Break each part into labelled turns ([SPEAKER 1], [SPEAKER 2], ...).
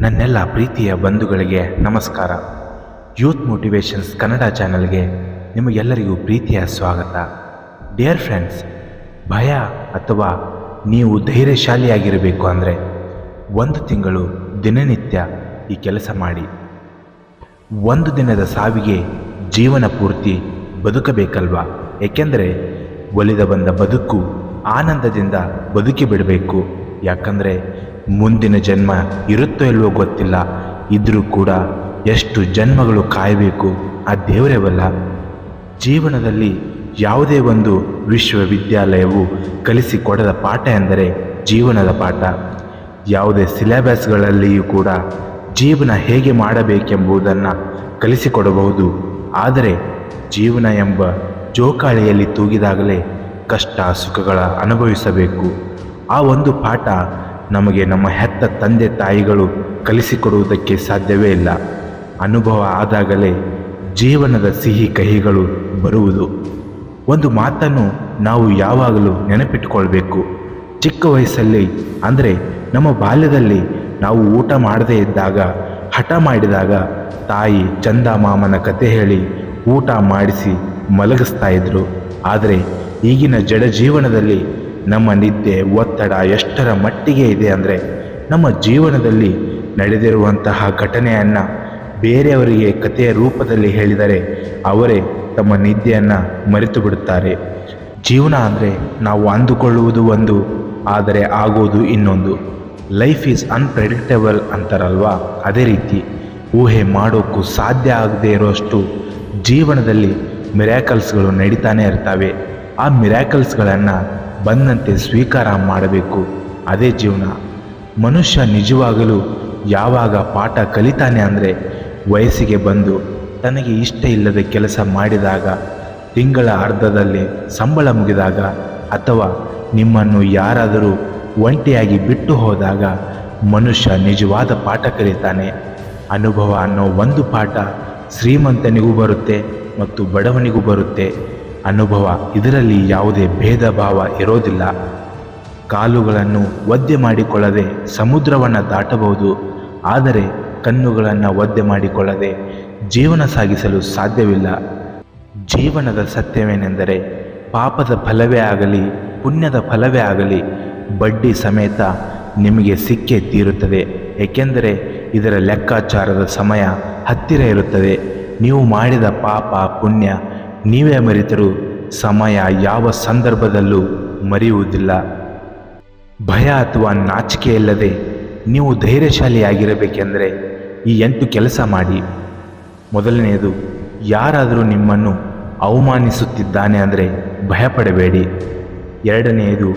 [SPEAKER 1] ನನ್ನೆಲ್ಲ ಪ್ರೀತಿಯ ಬಂಧುಗಳಿಗೆ ನಮಸ್ಕಾರ. ಯೂತ್ ಮೋಟಿವೇಶನ್ಸ್ ಕನ್ನಡ ಚಾನಲ್ಗೆ ನಿಮಗೆಲ್ಲರಿಗೂ ಪ್ರೀತಿಯ ಸ್ವಾಗತ. ಡಿಯರ್ ಫ್ರೆಂಡ್ಸ್, ಭಯ ಅಥವಾ ನೀವು ಧೈರ್ಯಶಾಲಿಯಾಗಿರಬೇಕು ಅಂದರೆ 1 ತಿಂಗಳು ದಿನನಿತ್ಯ ಈ ಕೆಲಸ ಮಾಡಿ. 1 ದಿನದ ಸಾವಿಗೆ ಜೀವನ ಪೂರ್ತಿ ಬದುಕಬೇಕಲ್ವಾ? ಏಕೆಂದರೆ ಒಲಿದ ಬಂದ ಬದುಕು ಆನಂದದಿಂದ ಬದುಕಿ ಬಿಡಬೇಕು. ಯಾಕಂದರೆ ಮುಂದಿನ ಜನ್ಮ ಇರುತ್ತೋ ಇಲ್ವೋ ಗೊತ್ತಿಲ್ಲ. ಇದ್ರೂ ಕೂಡ ಎಷ್ಟು ಜನ್ಮಗಳು ಕಾಯಬೇಕು ಆ ದೇವರೇವಲ್ಲ. ಜೀವನದಲ್ಲಿ ಯಾವುದೇ ಒಂದು ವಿಶ್ವವಿದ್ಯಾಲಯವು ಕಲಿಸಿಕೊಡದ ಪಾಠ ಎಂದರೆ ಜೀವನದ ಪಾಠ. ಯಾವುದೇ ಸಿಲೆಬಸ್ಗಳಲ್ಲಿಯೂ ಕೂಡ ಜೀವನ ಹೇಗೆ ಮಾಡಬೇಕೆಂಬುದನ್ನು ಕಲಿಸಿಕೊಡಬಹುದು. ಆದರೆ ಜೀವನ ಎಂಬ ಜೋಕಾಳಿಯಲ್ಲಿ ತೂಗಿದಾಗಲೇ ಕಷ್ಟ ಸುಖಗಳ ಅನುಭವಿಸಬೇಕು. ಆ ಒಂದು ಪಾಠ ನಮಗೆ ನಮ್ಮ ಹೆತ್ತ ತಂದೆ ತಾಯಿಗಳು ಕಲಿಸಿಕೊಡುವುದಕ್ಕೆ ಸಾಧ್ಯವೇ ಇಲ್ಲ. ಅನುಭವ ಆದಾಗಲೇ ಜೀವನದ ಸಿಹಿ ಕಹಿಗಳು ಬರುವುದು. ಒಂದು ಮಾತನ್ನು ನಾವು ಯಾವಾಗಲೂ ನೆನಪಿಟ್ಟುಕೊಳ್ಬೇಕು. ಚಿಕ್ಕ ವಯಸ್ಸಲ್ಲಿ ಅಂದರೆ ನಮ್ಮ ಬಾಲ್ಯದಲ್ಲಿ ನಾವು ಊಟ ಮಾಡದೇ ಇದ್ದಾಗ, ಹಠ ಮಾಡಿದಾಗ ತಾಯಿ ಚಂದಮಾಮನ ಕತೆ ಹೇಳಿ ಊಟ ಮಾಡಿಸಿ ಮಲಗಿಸ್ತಾ ಇದ್ರು. ಆದರೆ ಈಗಿನ ಜಡ ಜೀವನದಲ್ಲಿ ನಮ್ಮ ನಿದ್ದೆ ಒತ್ತಡ ಎಷ್ಟರ ಮಟ್ಟಿಗೆ ಇದೆ ಅಂದರೆ, ನಮ್ಮ ಜೀವನದಲ್ಲಿ ನಡೆದಿರುವಂತಹ ಘಟನೆಯನ್ನು ಬೇರೆಯವರಿಗೆ ಕಥೆಯ ರೂಪದಲ್ಲಿ ಹೇಳಿದರೆ ಅವರೇ ತಮ್ಮ ನಿದ್ದೆಯನ್ನು ಮರೆತು ಬಿಡುತ್ತಾರೆ. ಜೀವನ ಅಂದರೆ ನಾವು ಅಂದುಕೊಳ್ಳುವುದು ಒಂದು, ಆದರೆ ಆಗೋದು ಇನ್ನೊಂದು. ಲೈಫ್ ಈಸ್ ಅನ್ಪ್ರೆಡಿಕ್ಟಬಲ್ ಅಂತಾರಲ್ವಾ, ಅದೇ ರೀತಿ ಊಹೆ ಮಾಡೋಕ್ಕೂ ಸಾಧ್ಯ ಆಗದೇ ಇರೋಷ್ಟು ಜೀವನದಲ್ಲಿ ಮಿರಾಕಲ್ಸ್ಗಳು ನಡೀತಾನೆ ಇರ್ತವೆ. ಆ ಮಿರಾಕಲ್ಸ್ಗಳನ್ನು ಬಂದಂತೆ ಸ್ವೀಕಾರ ಮಾಡಬೇಕು. ಅದೇ ಜೀವನ. ಮನುಷ್ಯ ನಿಜವಾಗಲೂ ಯಾವಾಗ ಪಾಠ ಕಲಿತಾನೆ ಅಂದರೆ, ವಯಸ್ಸಿಗೆ ಬಂದು ತನಗೆ ಇಷ್ಟ ಇಲ್ಲದ ಕೆಲಸ ಮಾಡಿದಾಗ, ತಿಂಗಳ ಅರ್ಧದಲ್ಲಿ ಸಂಬಳ ಮುಗಿದಾಗ, ಅಥವಾ ನಿಮ್ಮನ್ನು ಯಾರಾದರೂ ಒಂಟಿಯಾಗಿ ಬಿಟ್ಟು ಹೋದಾಗ ಮನುಷ್ಯ ನಿಜವಾದ ಪಾಠ ಕಲಿತಾನೆ. ಅನುಭವ ಅನ್ನೋ ಒಂದು ಪಾಠ ಶ್ರೀಮಂತನಿಗೂ ಬರುತ್ತೆ ಮತ್ತು ಬಡವನಿಗೂ ಬರುತ್ತೆ. ಅನುಭವ, ಇದರಲ್ಲಿ ಯಾವುದೇ ಭೇದ ಭಾವ ಇರೋದಿಲ್ಲ. ಕಾಲುಗಳನ್ನು ಒದ್ದೆ ಮಾಡಿಕೊಳ್ಳದೆ ಸಮುದ್ರವನ್ನು ದಾಟಬಹುದು, ಆದರೆ ಕಣ್ಣುಗಳನ್ನು ಒದ್ದೆ ಮಾಡಿಕೊಳ್ಳದೆ ಜೀವನ ಸಾಗಿಸಲು ಸಾಧ್ಯವಿಲ್ಲ. ಜೀವನದ ಸತ್ಯವೇನೆಂದರೆ, ಪಾಪದ ಫಲವೇ ಆಗಲಿ ಪುಣ್ಯದ ಫಲವೇ ಆಗಲಿ ಬಡ್ಡಿ ಸಮೇತ ನಿಮಗೆ ಸಿಕ್ಕೇ ತೀರುತ್ತದೆ. ಏಕೆಂದರೆ ಇದರ ಲೆಕ್ಕಾಚಾರದ ಸಮಯ ಹತ್ತಿರ ಇರುತ್ತದೆ. ನೀವು ಮಾಡಿದ ಪಾಪ ಪುಣ್ಯ ನೀವೇ ಮರೆತರೂ ಸಮಯ ಯಾವ ಸಂದರ್ಭದಲ್ಲೂ ಮರೆಯುವುದಿಲ್ಲ. ಭಯ ಅಥವಾ ನಾಚಿಕೆ ಇಲ್ಲದೆ ನೀವು ಧೈರ್ಯಶಾಲಿಯಾಗಿರಬೇಕೆಂದರೆ ಈ 8 ಕೆಲಸ ಮಾಡಿ. ಮೊದಲನೆಯದು, ಯಾರಾದರೂ ನಿಮ್ಮನ್ನು ಅವಮಾನಿಸುತ್ತಿದ್ದಾನೆ ಅಂದರೆ ಭಯಪಡಬೇಡಿ. ಎರಡನೆಯದು,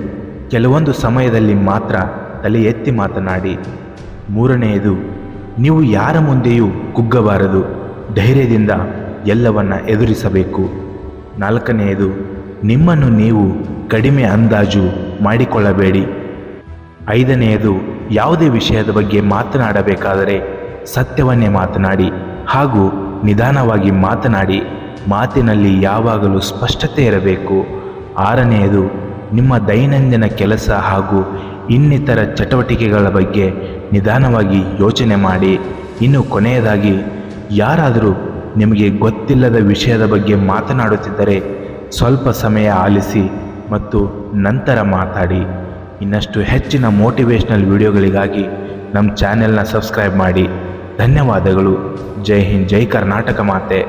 [SPEAKER 1] ಕೆಲವೊಂದು ಸಮಯದಲ್ಲಿ ಮಾತ್ರ ತಲೆ ಎತ್ತಿ ಮಾತನಾಡಿ. ಮೂರನೆಯದು, ನೀವು ಯಾರ ಮುಂದೆಯೂ ಕುಗ್ಗಬಾರದು, ಧೈರ್ಯದಿಂದ ಎಲ್ಲವನ್ನ ಎದುರಿಸಬೇಕು. ನಾಲ್ಕನೆಯದು, ನಿಮ್ಮನ್ನು ನೀವು ಕಡಿಮೆ ಅಂದಾಜು ಮಾಡಿಕೊಳ್ಳಬೇಡಿ. ಐದನೆಯದು, ಯಾವುದೇ ವಿಷಯದ ಬಗ್ಗೆ ಮಾತನಾಡಬೇಕಾದರೆ ಸತ್ಯವನ್ನೇ ಮಾತನಾಡಿ ಹಾಗೂ ನಿಧಾನವಾಗಿ ಮಾತನಾಡಿ. ಮಾತಿನಲ್ಲಿ ಯಾವಾಗಲೂ ಸ್ಪಷ್ಟತೆ ಇರಬೇಕು. ಆರನೆಯದು, ನಿಮ್ಮ ದೈನಂದಿನ ಕೆಲಸ ಹಾಗೂ ಇನ್ನಿತರ ಚಟುವಟಿಕೆಗಳ ಬಗ್ಗೆ ನಿಧಾನವಾಗಿ ಯೋಚನೆ ಮಾಡಿ. ಇನ್ನು ಕೊನೆಯದಾಗಿ, ಯಾರಾದರೂ ನಿಮಗೆ ಗೊತ್ತಿಲ್ಲದ ವಿಷಯದ ಬಗ್ಗೆ ಮಾತನಾಡುತ್ತಿದ್ದರೆ ಸ್ವಲ್ಪ ಸಮಯ ಆಲಿಸಿ ಮತ್ತು ನಂತರ ಮಾತಾಡಿ. ಇನ್ನಷ್ಟು ಹೆಚ್ಚಿನ ಮೋಟಿವೇಶ್ನಲ್ ವಿಡಿಯೋಗಳಿಗಾಗಿ ನಮ್ಮ ಚಾನೆಲ್ನ ಸಬ್ಸ್ಕ್ರೈಬ್ ಮಾಡಿ. ಧನ್ಯವಾದಗಳು. ಜೈ ಹಿಂದ್, ಜೈ ಕರ್ನಾಟಕ ಮಾತೆ.